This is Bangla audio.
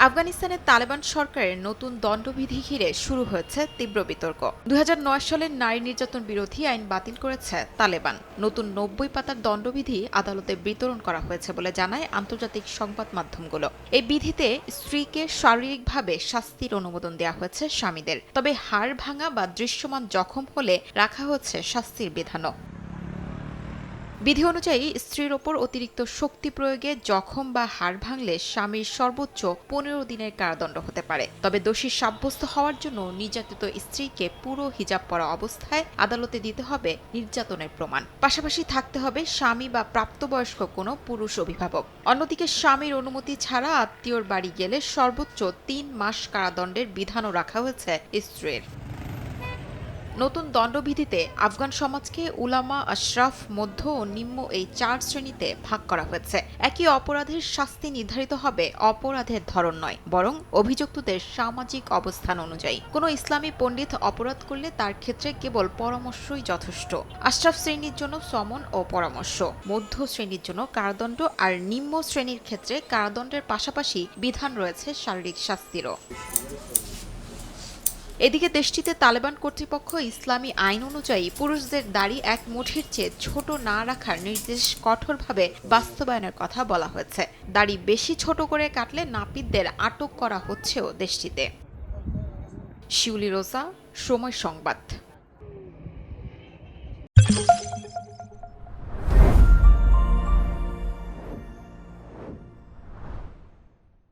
আফগানিস্তানের তালেবান সরকারের নতুন দণ্ডবিধি ঘিরে শুরু হয়েছে তীব্র বিতর্ক। ২০০৯ সালের নারী নির্যাতন বিরোধী আইন বাতিল করেছে তালেবান। নতুন ৯০ পাতার দণ্ডবিধি আদালতে বিতরণ করা হয়েছে বলে জানায় আন্তর্জাতিক সংবাদ মাধ্যমগুলো। এই বিধিতে স্ত্রীকে শারীরিকভাবে শাস্তির অনুমোদন দেওয়া হয়েছে স্বামীদের, তবে হাড় ভাঙা বা দৃশ্যমান জখম হলে রাখা হচ্ছে শাস্তির বিধানও। বিধি অনুযায়ী স্ত্রীর ওপর অতিরিক্ত শক্তি প্রয়োগে জখম বা হাড় ভাঙলে স্বামীর সর্বোচ্চ ১৫ দিনের কারাদণ্ড হতে পারে। তবে দোষী সাব্যস্ত হওয়ার জন্য নির্যাতিত স্ত্রীকে পুরো হিজাব পরা অবস্থায় আদালতে দিতে হবে নির্যাতনের প্রমাণ। পাশাপাশি থাকতে হবে স্বামী বা প্রাপ্তবয়স্ক কোনো পুরুষ অভিভাবক। অন্যদিকে স্বামীর অনুমতি ছাড়া আত্মীয়র বাড়ি গেলে সর্বোচ্চ ৩ মাস কারাদণ্ডের বিধানও রাখা হয়েছে স্ত্রীর। নতুন দণ্ডবিধিতে আফগান সমাজকে উলামা, আশরাফ, মধ্য ও নিম্ন এই ৪ শ্রেণীতে ভাগ করা হয়েছে। একই অপরাধের শাস্তি নির্ধারিত হবে অপরাধের ধরন নয়, বরং অভিযুক্তদের সামাজিক অবস্থান অনুযায়ী। কোনো ইসলামী পণ্ডিত অপরাধ করলে তার ক্ষেত্রে কেবল পরামর্শই যথেষ্ট। আশরাফ শ্রেণীর জন্য সমন ও পরামর্শ, মধ্য শ্রেণীর জন্য কারাদণ্ড আর নিম্ন শ্রেণীর ক্ষেত্রে কারাদণ্ডের পাশাপাশি বিধান রয়েছে শারীরিক শাস্তিরও। এদিকে দেশটিতে তালেবান কর্তৃপক্ষ ইসলামী আইন অনুযায়ী পুরুষদের দাড়ি এক মুঠির চেয়ে ছোট না রাখার নির্দেশ কঠোরভাবে বাস্তবায়নের কথা বলা হয়েছে। দাড়ি বেশি ছোট করে কাটলে নাপিতদের আটক করা হচ্ছেও দেশটিতে। শিউলি রোজা, সময় সংবাদ।